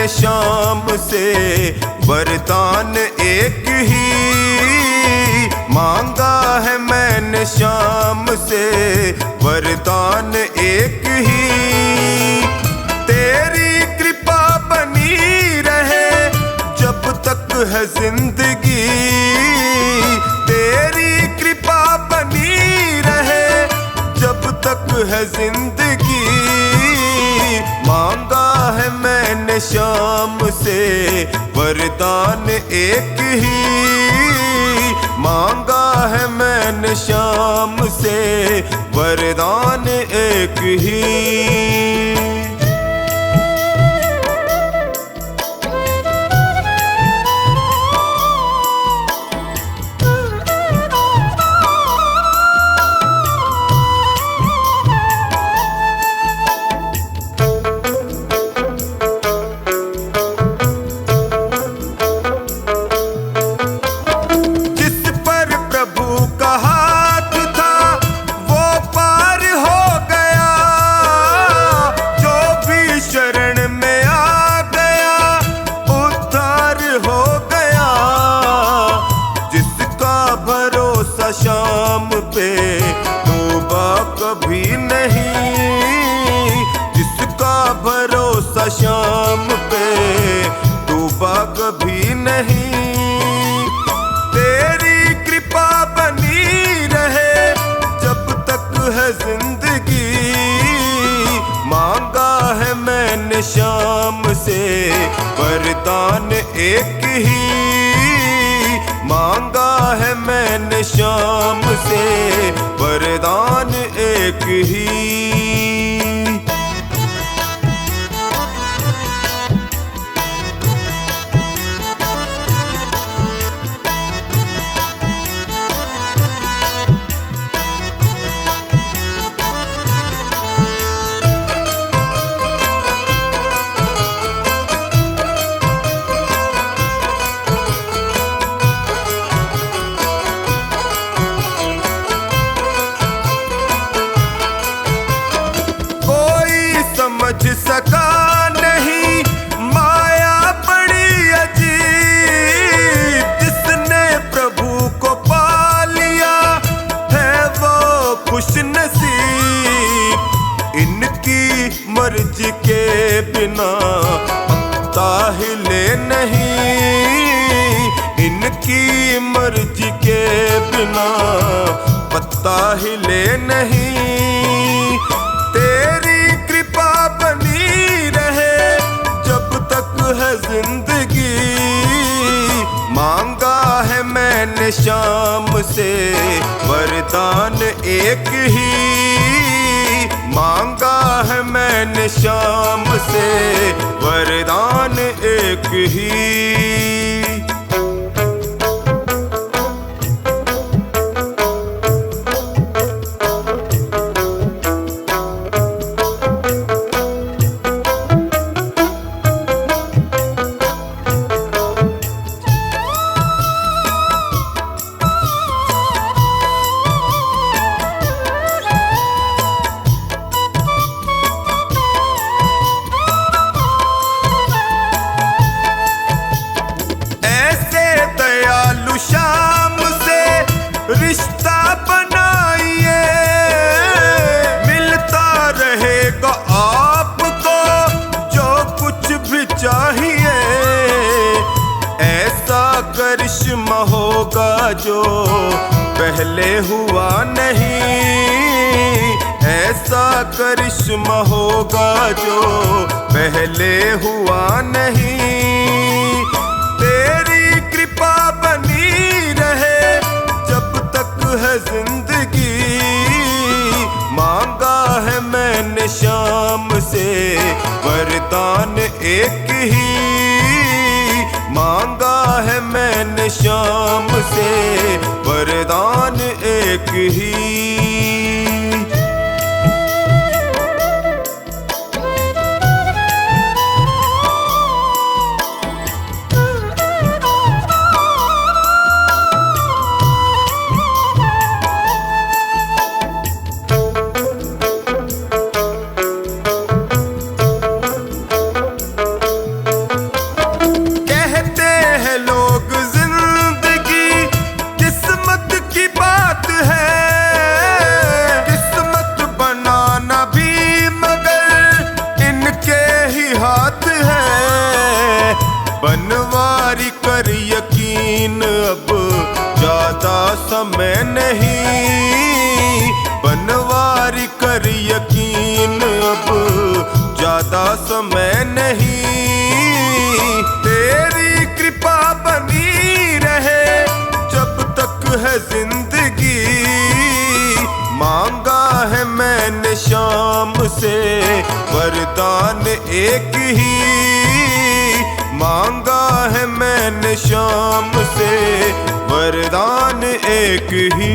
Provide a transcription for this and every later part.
मैंने शाम से वरदान एक ही मांगा है, मैंने शाम से वरदान एक ही। तेरी कृपा बनी रहे जब तक है जिंदगी, तेरी कृपा बनी रहे जब तक है जिंदगी। मांगा है मैंने शाम से वरदान एक ही, मांगा है मैंने शाम से वरदान एक ही। शाम पे तौबा कभी नहीं, जिसका भरोसा शाम पे तौबा कभी नहीं। तेरी कृपा बनी रहे जब तक है जिंदगी। मांगा है मैंने शाम से वरदान एक ही, मांगा है मैंने शाम से वरदान एक ही। समझ सका नहीं माया बड़ी अजीब, जिसने प्रभु को पा लिया है वो खुश नसीब। इनकी मर्जी के बिना पत्ता हिले नहीं, इनकी मर्जी के बिना पत्ता हिले नहीं। तेरी कृपा बनी रहे जब तक है जिंदगी। मांगा है मैंने शाम से वरदान एक ही, मांगा है मैंने शाम से वरदान एक ही। शाम से रिश्ता बनाइए, मिलता रहेगा आपको जो कुछ भी चाहिए। ऐसा करिश्मा होगा जो पहले हुआ नहीं, ऐसा करिश्मा होगा जो पहले हुआ नहीं। तेरी कृपा बनी रहे जब तक है जिंदगी। मांगा है मैंने शाम से वरदान एक ही, मांगा है मैंने शाम से वरदान एक ही। ज्यादा समय नहीं, तेरी कृपा बनी रहे जब तक है जिंदगी। मांगा है मैंने शाम से वरदान एक ही, मांगा है मैंने शाम से वरदान एक ही।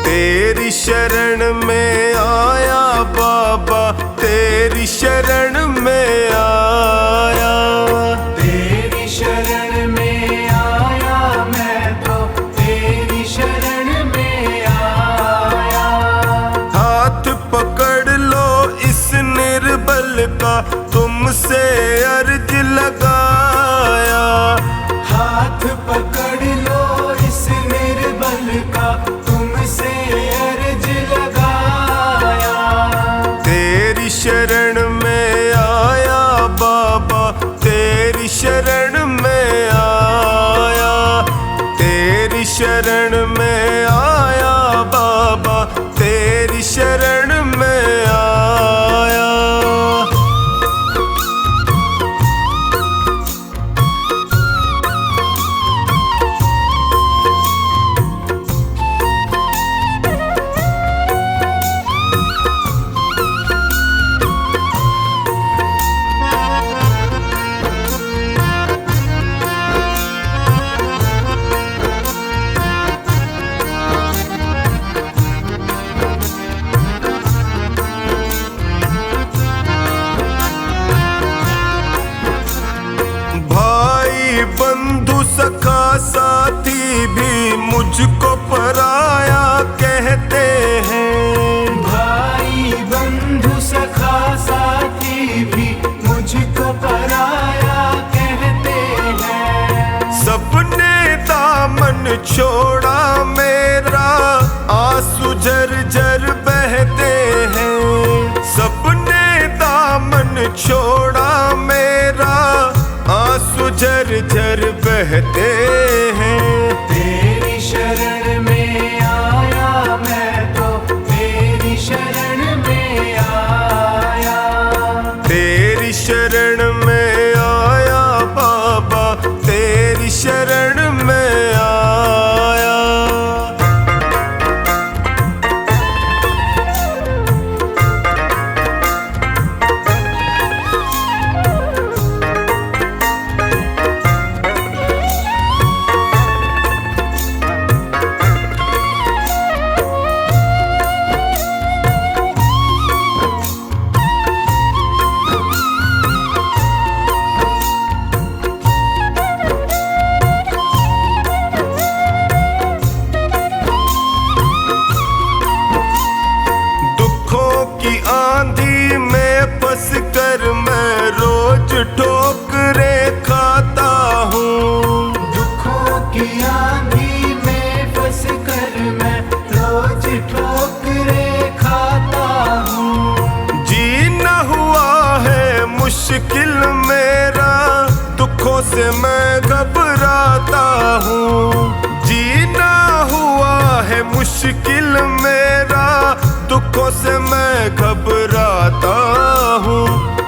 तेरी शरण में आया बाबा, तेरी शरण में आया, तेरी शरण में आया मैं तो तेरी शरण में आया। हाथ पकड़ लो इस निर्बल का तुमसे अर्ज लगाया। हाथ पकड़ लो इस निर्बल का तुमसे अर्ज लगाया। तेरी शरण में आया बाबा, तेरी शरण में आया, तेरी शरण में आया बाबा, तेरी शरण में आया। बंधु सखा साथी भी मुझको पराया कहते हैं। भाई बंधु सखा साथी भी मुझको पराया कहते हैं। सबने दामन छोड़ा मेरा आंसू झरझर बहते हैं। सबने दामन छोड़ा मेरा आंसू झरझर बहते हैं। तेरी शरण में आया मैं तो तेरी शरण में आया। तेरी शरण में आया बाबा, तेरी शरण में आया। आंधी में फंस कर मैं रोज ठोकरे खाता हूँ। दुखों की आंधी में फंस कर मैं रोज ठोकरे खाता हूँ। जीना हुआ है मुश्किल मेरा, दुखों से मैं घबराता हूँ। जीना हुआ है मुश्किल मेरा, दुखों से मैं घबराता हूँ।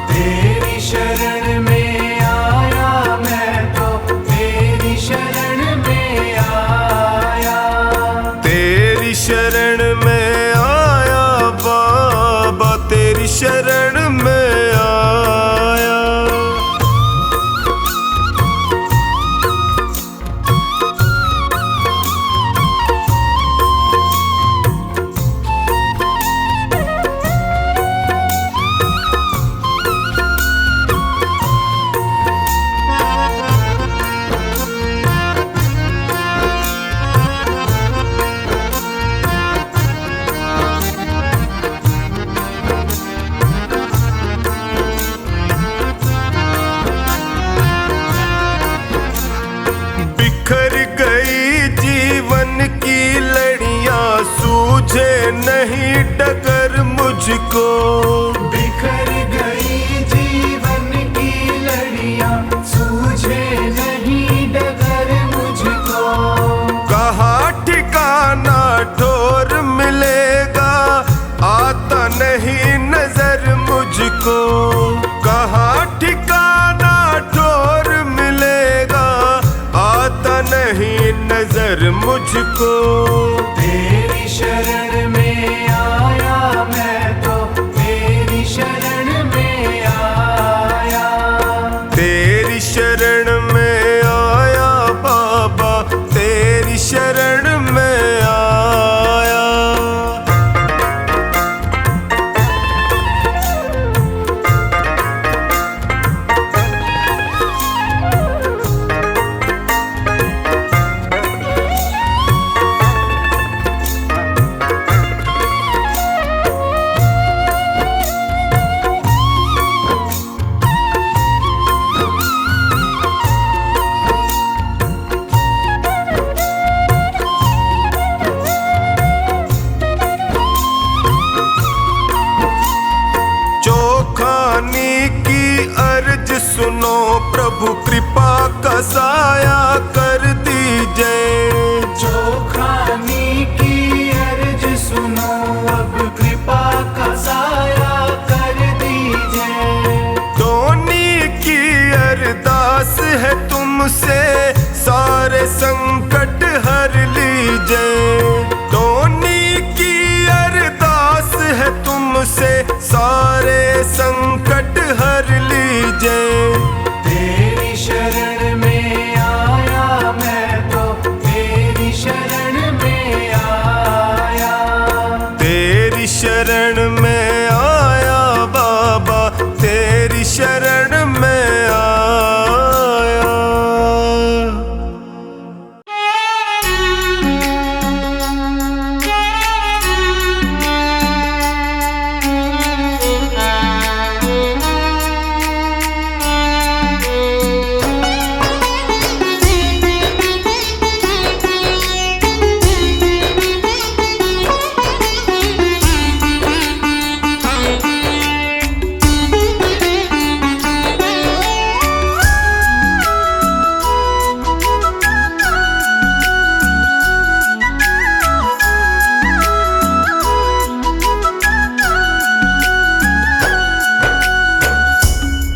तेरी शरण में आया मैं तो तेरी शरण में आया। तेरी शरण में आया बाबा, तेरी शरण में आया। नहीं डगर मुझको। बिखर गई जीवन की लड़ियां, सूझे नहीं डगर मुझको। कहाँ ठिकाना ठोर मिलेगा, आता नहीं नजर मुझको। कहाँ ठिकाना ठोर मिलेगा, आता नहीं नजर मुझको। तेरी शरण में आया मैं तो, तेरी शरण में आया। तेरी शरण में आया बाबा, तेरी शरण में आया। चोखानी की अर्ज सुनो प्रभु, कृपा का साया कर दीजिए। चोखानी की अर्ज सुनो, अब कृपा का साया कर दीजिए। धोनी की अरदास है तुमसे, सारे संकट हर लीजिए। धोनी की अरदास है तुमसे, सारे संकट हर लीजिए। तेरी शरण में आया मैं तो, तेरी शरण में आया। तेरी शरण में आया बाबा, तेरी शरण में आया।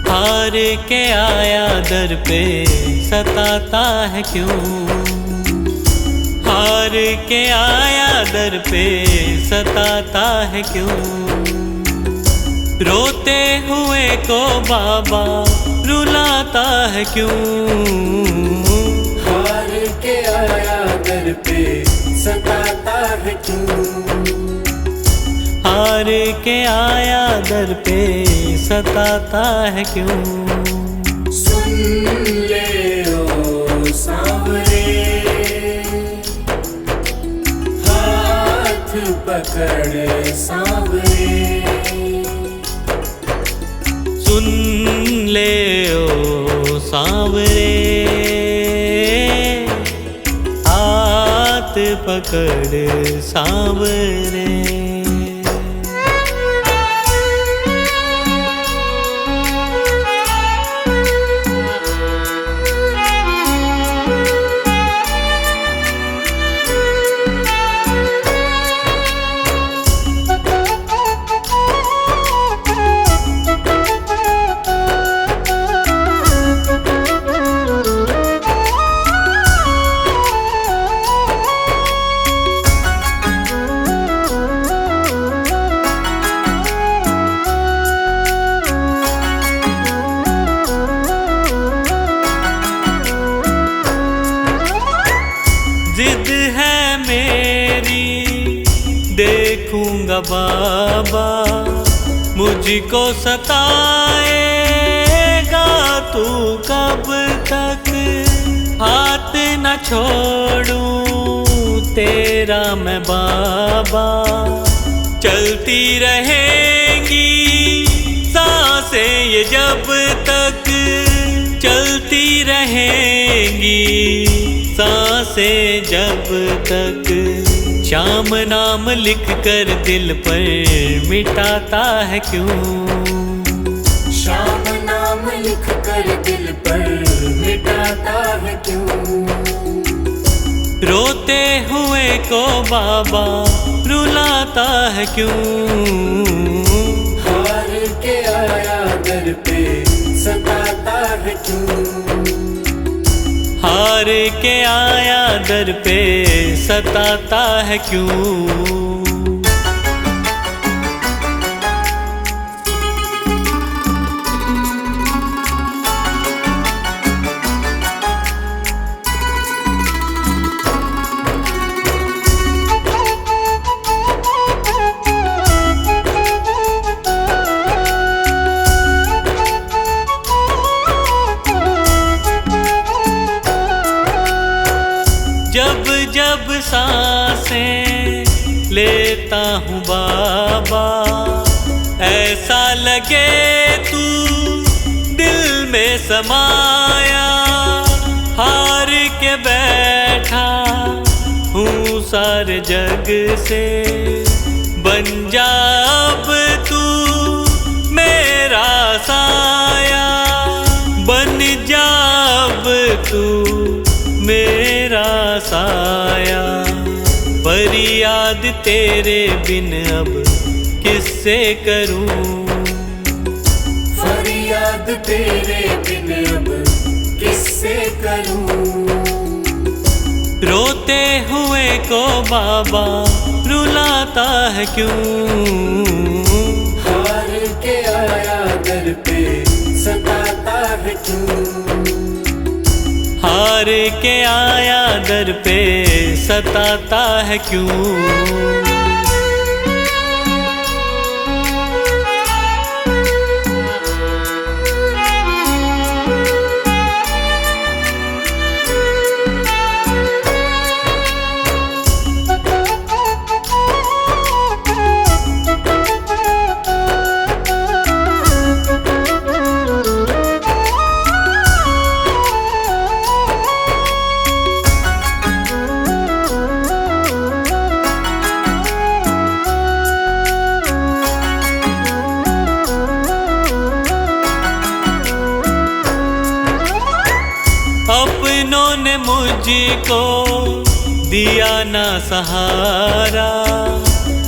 हार के आया दर पे सताता है क्यों। हार के आया दर पे सताता है क्यों। रोते हुए को बाबा रुलाता है क्यों। हार के आया दर पे सताता है क्यों। हार के आया दर पे सताता है क्यों। सुन ले ओ सांवरे, हाथ पकड़ सांवरे। सुन ले ओ सांवरे, हाथ पकड़ सांवरे। जिद है मेरी देखूंगा बाबा, मुझको सताएगा तू कब तक। हाथ न छोड़ूं तेरा मैं बाबा, चलती रहेंगी सांसें ये जब तक। चलती रहेंगी सांसें जब तक। श्याम नाम लिख कर दिल पर मिटाता है क्यों? श्याम नाम लिख कर दिल पर मिटाता है क्यों? रोते हुए को बाबा रुलाता है क्यों? हार के आया दर पे सताता है क्यों? हार के आया दर पे सताता है क्यों? जब जब सांसें लेता हूँ बाबा, ऐसा लगे तू दिल में समाया। हार के बैठा हूँ सारे जग से, बन जा अब तू मेरा साया। बन जा अब तू मेरा साया। फरियाद तेरे बिन अब किससे करूं? फरियाद तेरे बिन अब किससे करूं? रोते हुए को बाबा रुलाता है क्यों? हार के आया दर पे सताता है क्यों? हार के आया दर पे सताता है क्यों? अपनों ने मुझको दिया ना सहारा,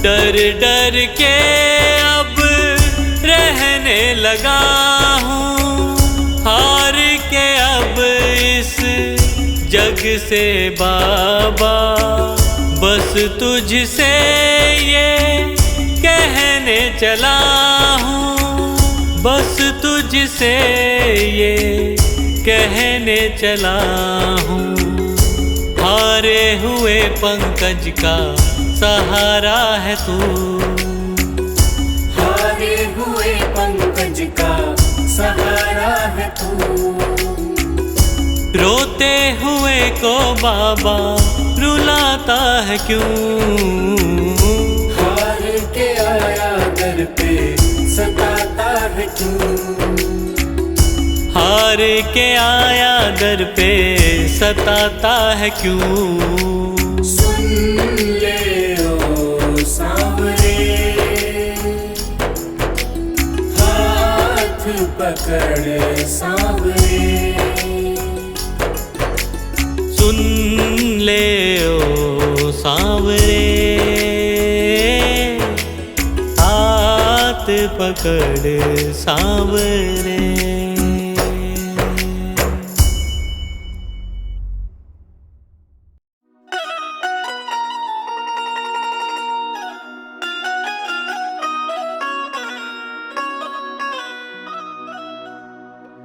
डर डर के अब रहने लगा हूँ। हार के अब इस जग से बाबा, बस तुझसे ये कहने चला हूँ। बस तुझसे ये कहने चला हूँ। हारे हुए पंकज का सहारा है तू। हारे हुए पंकज का सहारा है तू। रोते हुए को बाबा रुलाता है क्यों? हार के आया दर पे सताता है क्यों? हार के आया दर पे सताता है क्यों? सुन ले ओ सांवरे, हाथ पकड़ सांवरे। सुन ले ओ सांवरे, हाथ पकड़ सांवरे।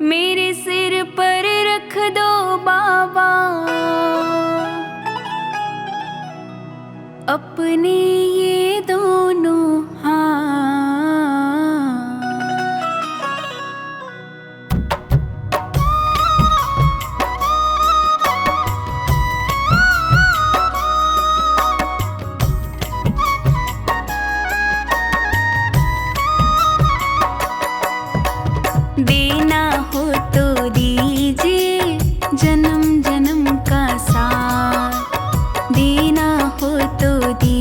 मेरे सिर पर रख दो बाबा अपने ये दोनों हाथ। देना हो तो दीजिए जन्म जन्म का साथ, देना हो तो दीजिए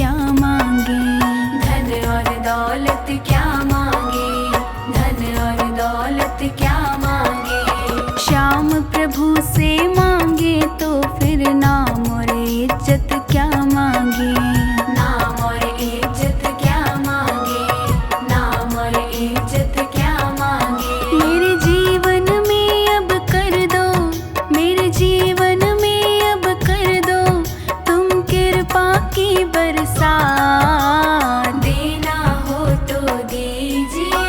क्या मांगे, धन और दौलत क्या मांगे, धन और दौलत क्या मांगे। श्याम प्रभु से मांगे तो फिर नाम और इज्जत क्या मांगे, नाम और इज्जत क्या मांगे, नाम और इज्जत क्या मांगे। मेरे जीवन में अब कर दो, मेरे जीवन में अब कर दो तुम कृपा की बरसात। देना हो तो दीजिए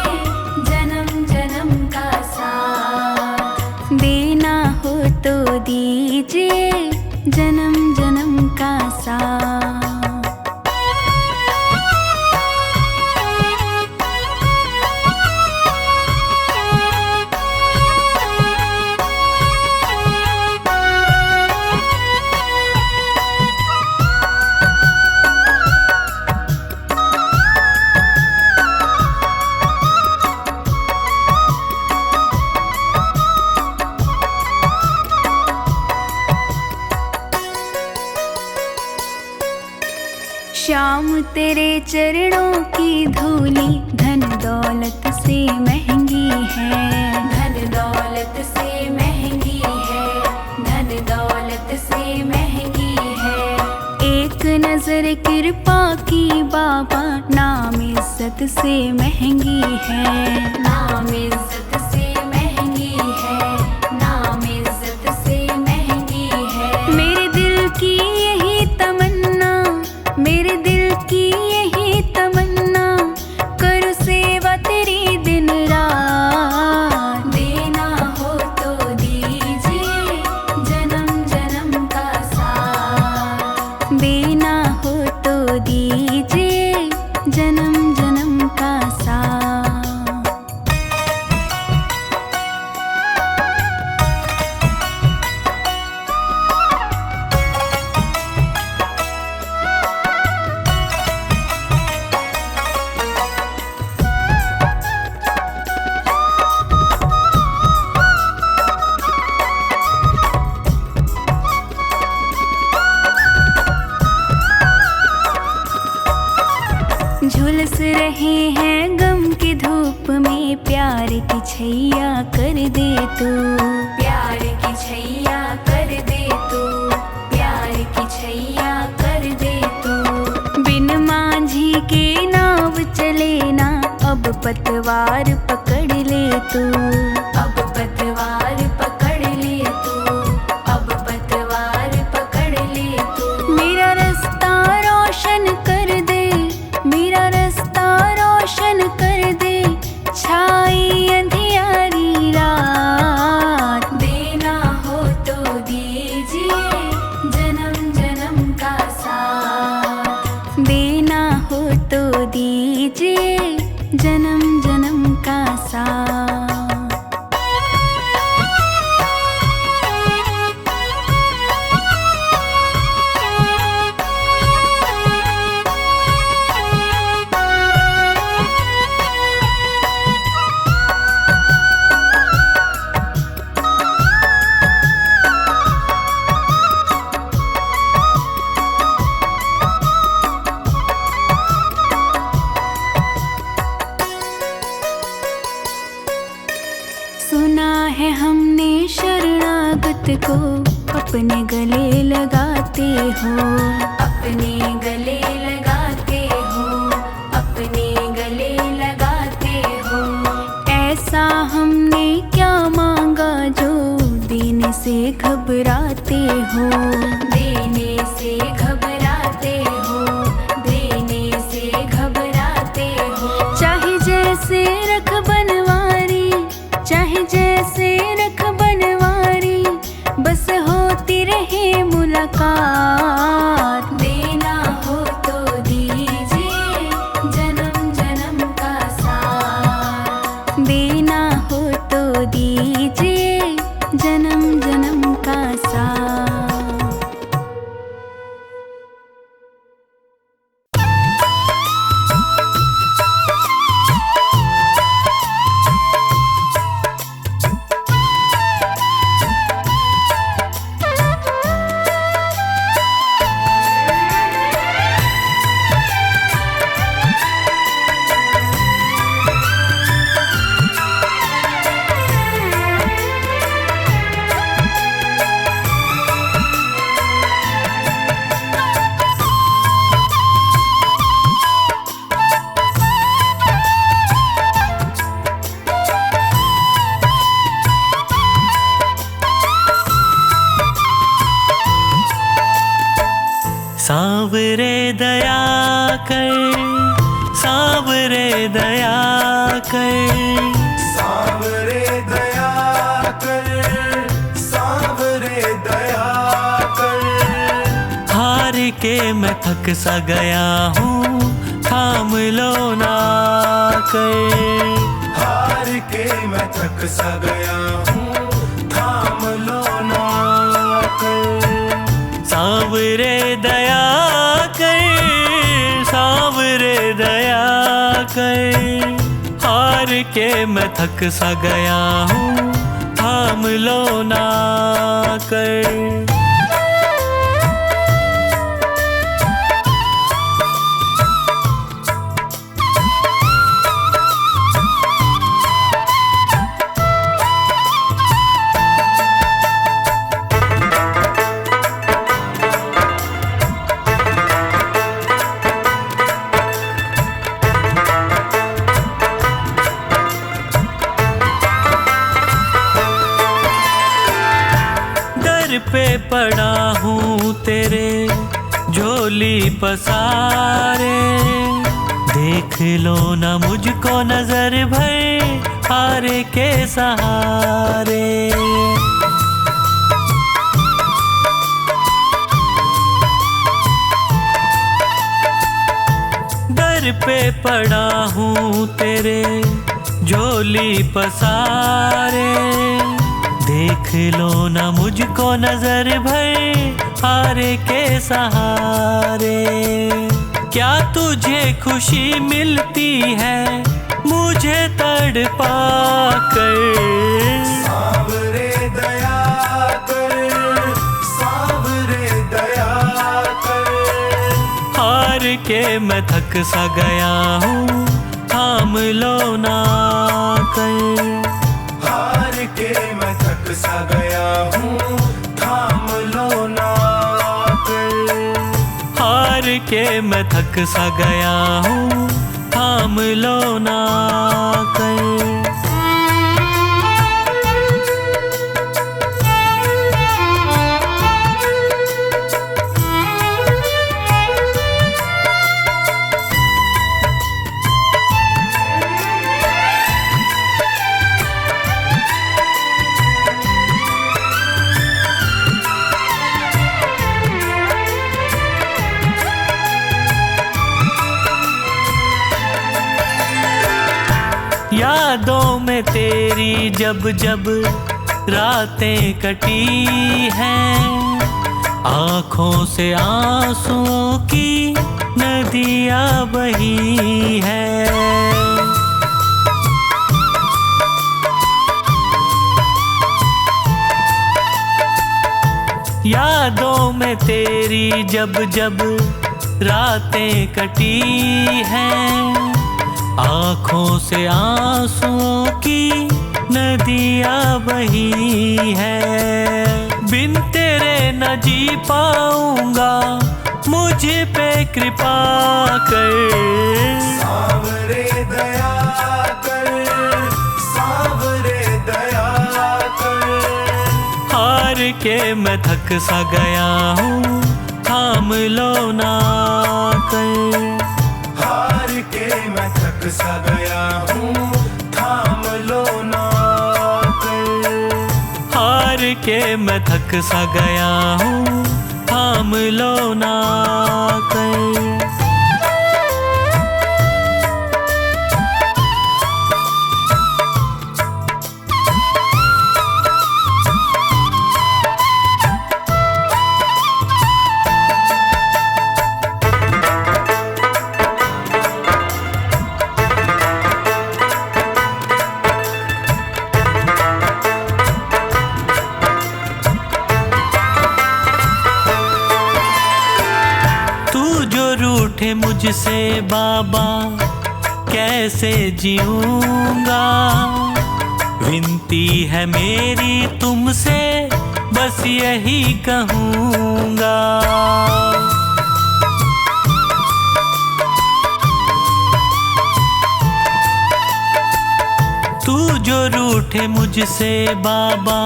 जन्म जन्म का साथ, देना हो तो दीजिए जन्म जन्म का साथ। श्याम तेरे चरणों की धूली धन दौलत से महंगी है, धन दौलत से महंगी है, धन दौलत से महंगी है। एक नजर कृपा की बाबा नाम इज्जत से महंगी है, नाम इज्जत से महंगी है, नाम इज्जत से महंगी है। मेरे दिल की यही तमन्ना, मेरे दिल की यही तमन्ना करो सेवा तेरी दिन रात। देना हो तो दीजिए जन्म जन्म का साथ, देना हो तो दीजिए जन्म जन्म का साथ। झुलस रहे हैं गम की धूप में, प्यार की छैया कर दे तू, प्यार की छैया कर दे तू, प्यार की छैया कर दे तू। बिन मांझी के नाव चले ना, अब पतवार पकड़ ले तू, अब पतवार पकड़ ले तू, अब पतवार पकड़ ले तू। मेरा रास्ता रोशन कर दे, मेरा रास्ता रोशन कर दे, छाई अंधियारी रात। देना हो तो दीजिए जन्म जन्म का साथ, देना हो तो दीजिए जन्म जन्म का साथ। सुना है हमने शरणागत को अपने गले लगाते हो, अपने गले लगाते हो, अपने गले लगाते हो। ऐसा हमने क्या मांगा जो देने से घबराते हो, देने से घबराते हो, देने से घबराते हो। चाहे जैसे रख बनवारी, चाहे जैसे रख बनवारी, बस होती रहे मुलाकात। देना हो तो दीजिए जन्म जन्म का साथ, देना हो तो दीजिए जन्म जन्म का साथ। दया कर, सांवरे दया कर, सांवरे दया कर। हार के मैं थक सा गया हूँ, थाम लो ना कर। हार के मैं थक सा गया हूँ, थाम लो ना कर। सांवरे दया कर, सांवरे दया कर। हार के मैं थक सा गया हूँ, थाम लो ना कर। पे पड़ा हूँ तेरे झोली पसारे, देख लो ना मुझको नजर भर हार के सहारे। दर पे पड़ा हूँ तेरे झोली पसारे, देख लो ना मुझको नजर भर हार के सहारे। क्या तुझे खुशी मिलती है मुझे तड़पा कर, सांवरे दया कर, सांवरे दया कर। हार के मैं थक सा गया हूँ, थाम लो ना कर। हार के मैं थक सा गया हूँ, थाम लो ना कर। हार के मैं थक सा गया हूँ, थाम लो ना कर। यादों में तेरी जब जब रातें कटी हैं, आँखों से आंसुओं की नदियाँ बही हैं। यादों में तेरी जब जब रातें कटी हैं, आँखों से आंसुओं की नदियाँ बही है। बिन तेरे न जी पाऊंगा, मुझ पे कृपा कर। सांवरे दया कर, सांवरे दया कर। हार के मैं थक सा गया हूँ, थाम लो ना कर। हार के मैं थक सा गया हूँ, थाम लो ना कर। हार के मैं थक सा गया हूँ, थाम लो ना कर। रूठे मुझसे बाबा कैसे जीऊंगा, विनती है मेरी तुमसे बस यही कहूँगा। तू जो रूठे मुझसे बाबा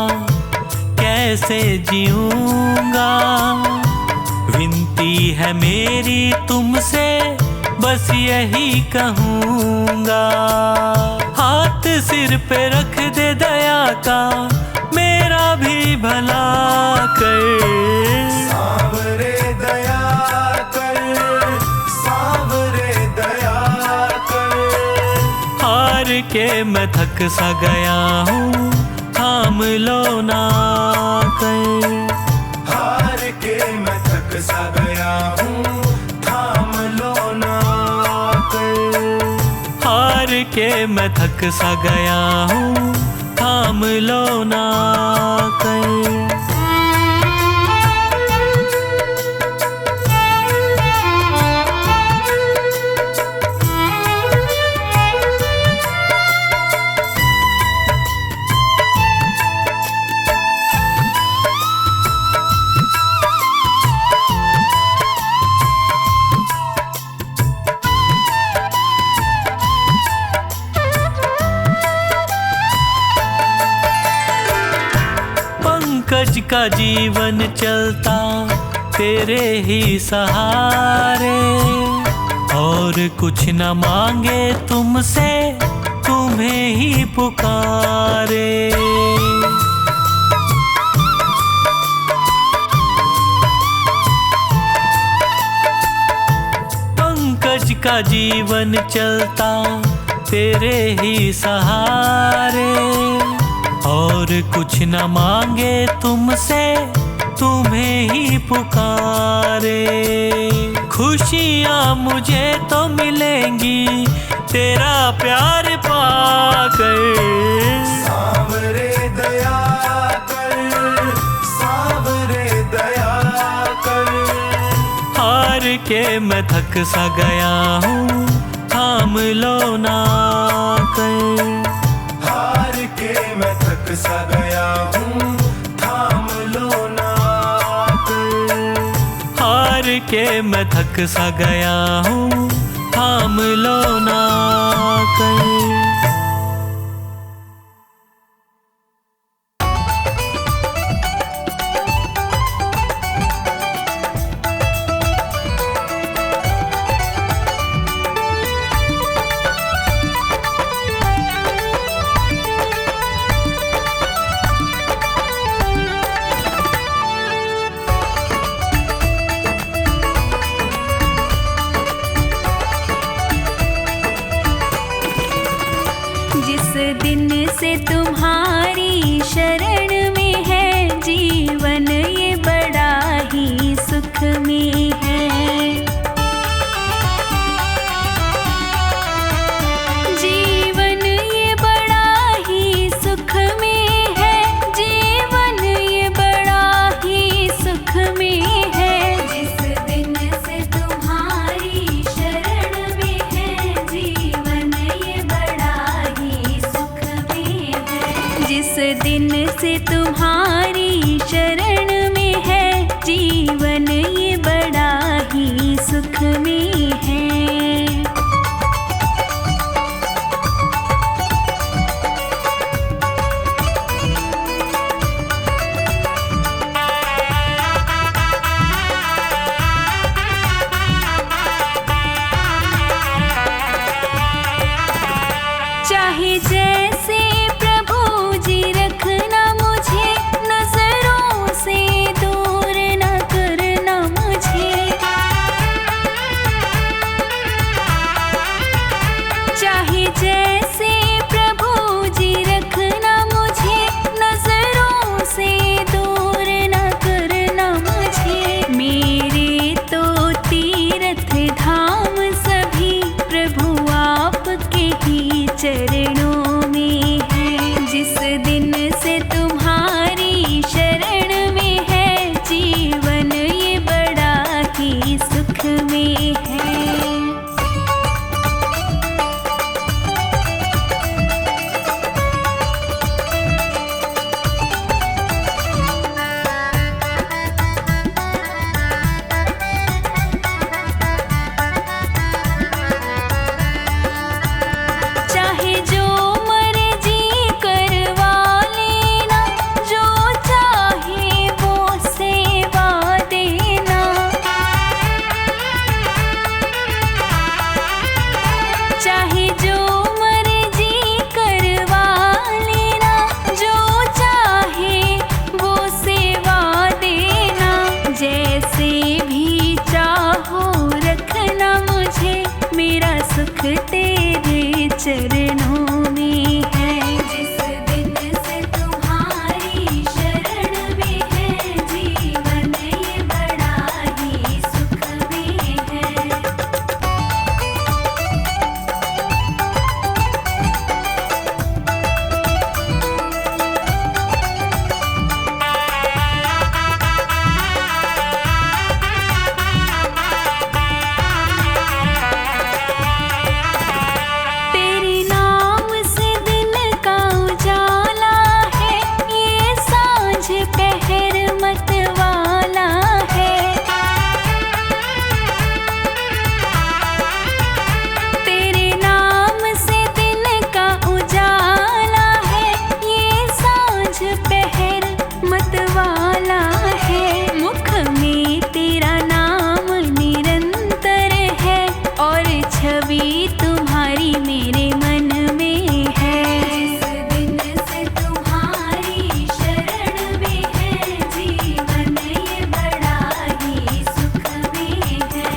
कैसे जीऊंगा, विनती है मेरी तुमसे बस यही कहूँगा। हाथ सिर पे रख दे दया का, मेरा भी भला कर। सांवरे दया कर, सांवरे दया कर। हार के मैं थक सा गया हूँ, थाम लो ना कर। हार के मैं थक सा गया हूँ, थाम लो ना कर। हार के मैं थक सा गया हूँ, थाम लो ना कर। पंकज का जीवन चलता तेरे ही सहारे, और कुछ न मांगे तुमसे, तुम्हें ही पुकारे। पंकज का जीवन चलता तेरे ही सहारे, और कुछ न मांगे तुमसे, तुम्हें ही पुकारे। खुशियाँ मुझे तो मिलेंगी तेरा प्यार पाकर। सांवरे दया कर, सांवरे दया कर। हार के मैं थक सा गया हूँ, थाम लो ना कर। हार के मैं थक सा गया हूँ, थाम लो ना कर। हार के मैं थक सा गया हूँ, थाम लो ना कर। जिस दिन से तुम्हारी शरण में है जीवन, ये बड़ा ही सुख में है। जीवन ये बड़ा ही सुख में है, जीवन ये बड़ा ही सुख में है। जिस दिन से तुम्हारी शरण में है जीवन, ये बड़ा ही सुख में है। जिस दिन से तुम्हारी शरण में है जीवन, ये बड़ा ही सुख में है। चाहे जैसे प्रभु जी रखना मुझे, नजरों से दूर न करना मुझे। चाहे जैसे प्रभु जी रखना मुझे, नजरों से दूर न करना मुझे। मेरे तो तीर्थ धाम सभी प्रभु आपके ही चरणों में है। जिस दिन से तुम्हारी शरण में है जीवन, ये बड़ा ही सुख में है। चाहे जो चाहे जो मर्जी करवा लेना, जो चाहे वो सेवा देना, जैसे भी चाहो रखना मुझे, मेरा सुख तेरे चरणों में है। जिस दिन से तुम्हारी शरण में है, जीवन ये बड़ा ही सुख में है। तेरे नाम से दिन का उजाला है, ये सांझ पहर मतवाला है। तेरे नाम से दिन का उजाला है, ये सांझ पहर मतवाला है। मुख में तेरा नाम निरंतर है, और छवि तुम्हारी मेरे मन में है। जिस दिन से तुम्हारी शरण में है, जीवन ये बड़ा ही सुख में है।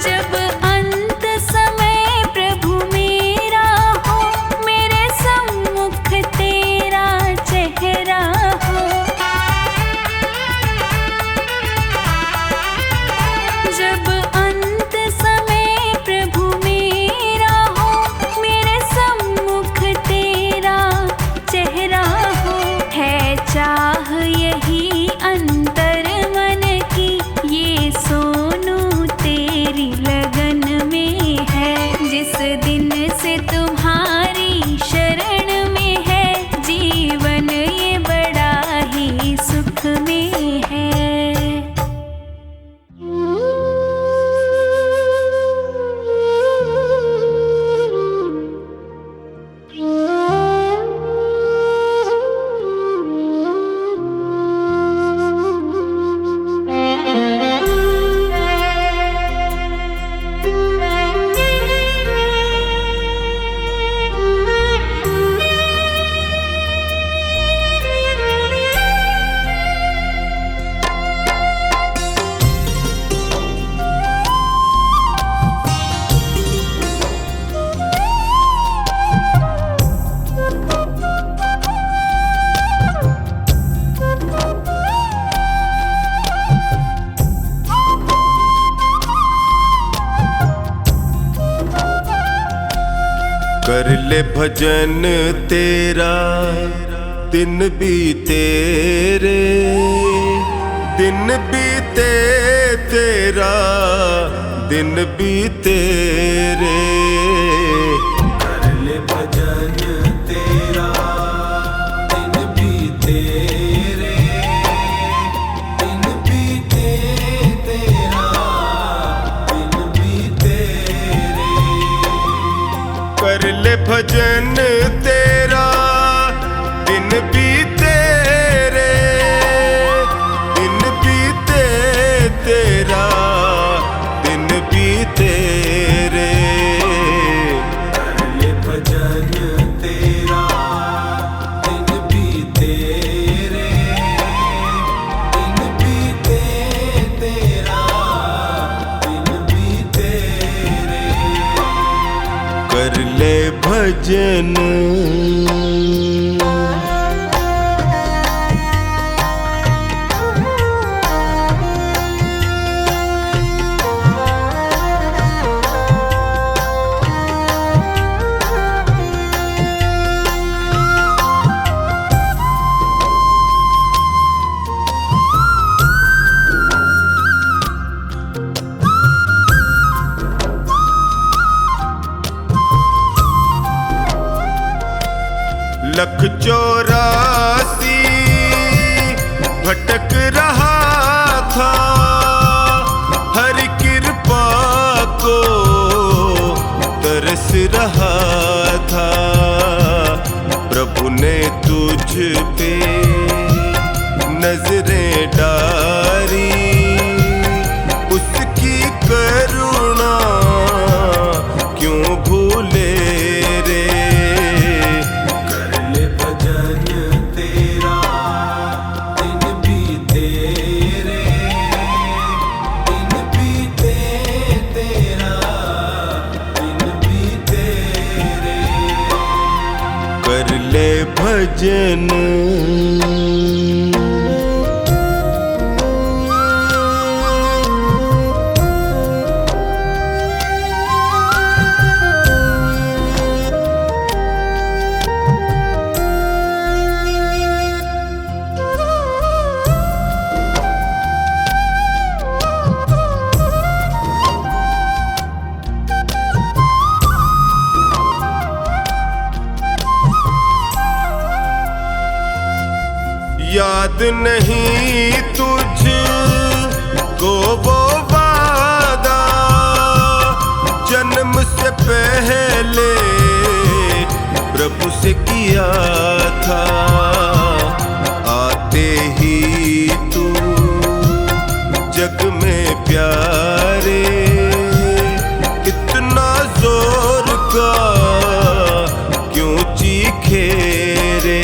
जब अंत समय प्रभु मेरा हो, मेरे सम्मुख तेरा चेहरा हो। जब अंत समय प्रभु मेरा हो, मेरे सम्मुख तेरा चेहरा हो। है चाह यही अंतर मन की, ये सोनू तेरी लगन में है। जिस दिन से तुम्हारी शरण में है, जीवन ये बड़ा ही सुख में है। कर ले भजन तेरा दिन बीते रे, दिन बीते तेरा दिन बीते रे। कर ले भजन तेरा दिन बीते रे, दिन बीते तेरा दिन बीते रे। कर ले भजन तेरा दिन बीते रे, दिन बीते तेरा दिन बीते रे। कर ले भजन तेरा दिन बीते रे, दिन बीते तेरा दिन बीते रे। कर ले भजन लख 84 भटक रहा था, हर कृपा रहा था, प्रभु ने तुझ पे नजरें डाली, उसकी करुणा क्यों भूले रे। कर ले भजन तेरा दिन बीते रे, दिन बीते तेरा दिन बीते रे। कर ले भजन याद नहीं तुझ को वो वादा, जन्म से पहले प्रभु से किया था। आते ही तू जग में प्यारे, इतना जोर का क्यों चीखे रे।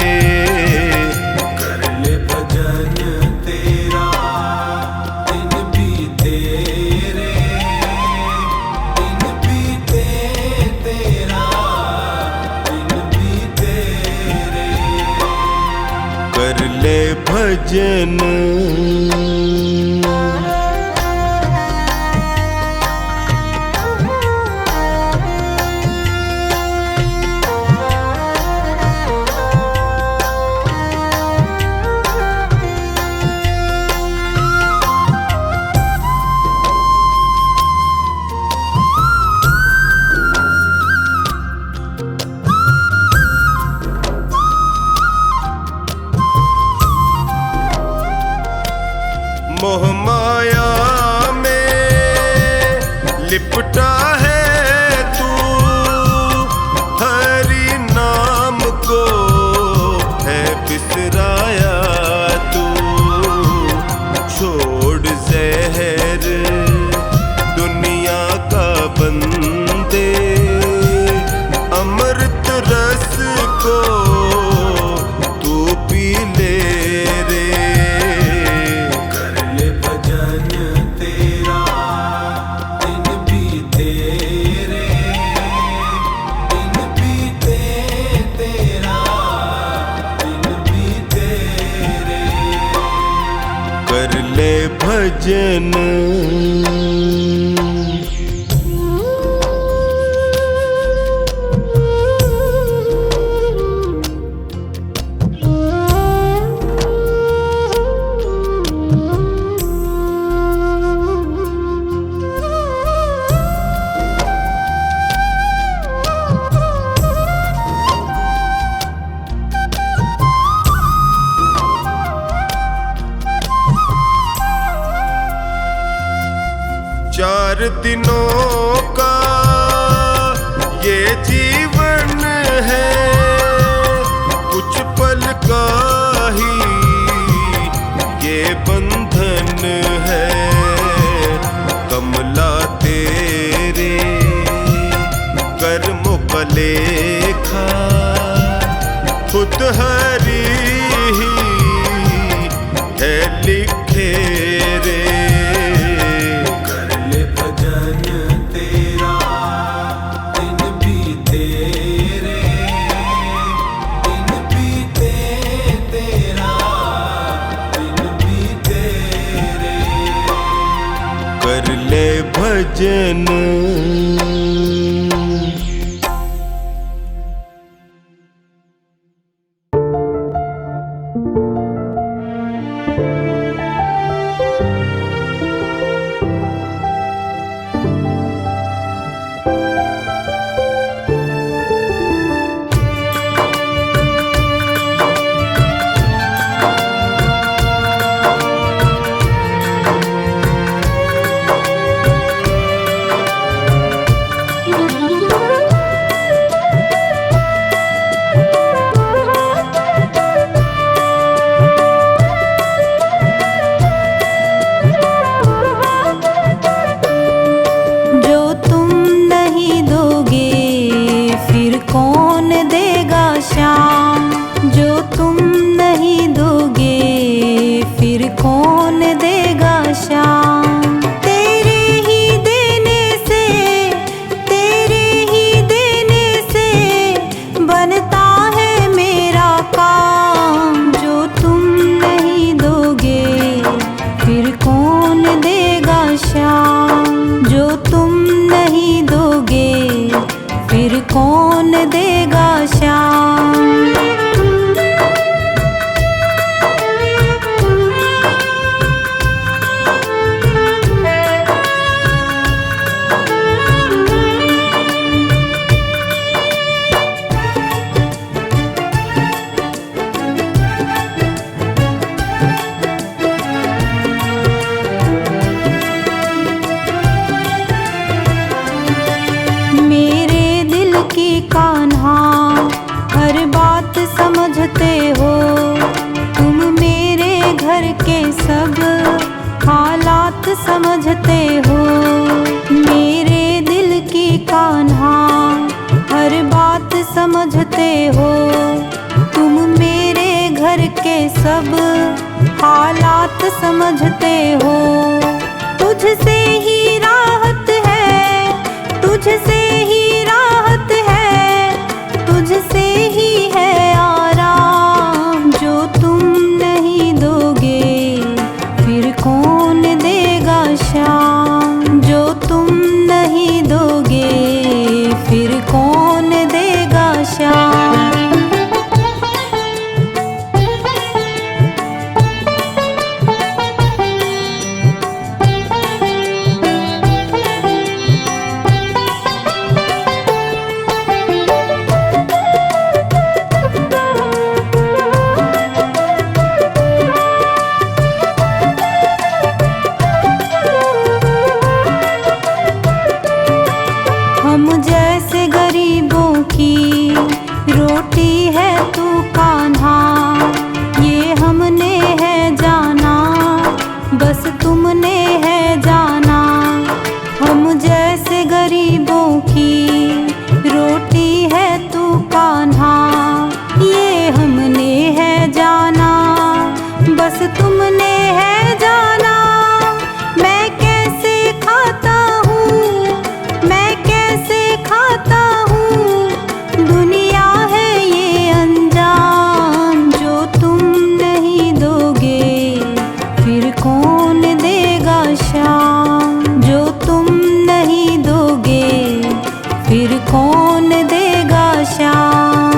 कर ले भजन मोह माया में लिपटा है तू, हरि नाम को है बिसराया तू। छोड़ जहर दुनिया का बंदे, अमृत रस को तू पी ले रे। कर ले भजन चार दिनों का ये जीवन है, कुछ पल का ही ये बंधन है। कमला तेरे कर्मों का लेखा खुद हरि ही है लिखे रे। कर ले भजन समझते हो मेरे दिल की कान्हा, हर बात समझते हो तुम मेरे घर के सब हालात समझते हो। तुझसे ही राहत है, तुझसे ही राहत है, तुझसे ही है आराम। जो तुम नहीं दोगे फिर कौन देगा शाम, जो तुम नहीं दोगे फिर कौन देगा शाम। हम जैसे गरीबों की रोटी है तू कान्हा, ये हमने है जाना, बस तुमने है जाना। हम जैसे गरीबों की रोटी है तू कान्हा, ये हमने है जाना, बस तुमने है जाना। मैं कैसे खाता हूँ, मैं कैसे खाता हूँ, दुनिया है ये अनजान। जो तुम नहीं दोगे फिर कौन देगा शाम, जो तुम नहीं दोगे फिर कौन देगा शाम।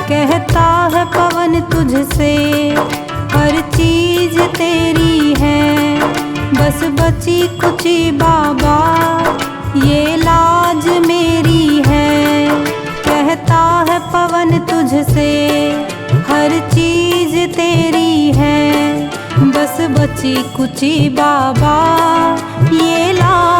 कहता है पवन तुझसे हर चीज तेरी है, बस बची कुची बाबा ये लाज मेरी है। कहता है पवन तुझसे हर चीज तेरी है, बस बची कुची बाबा ये लाज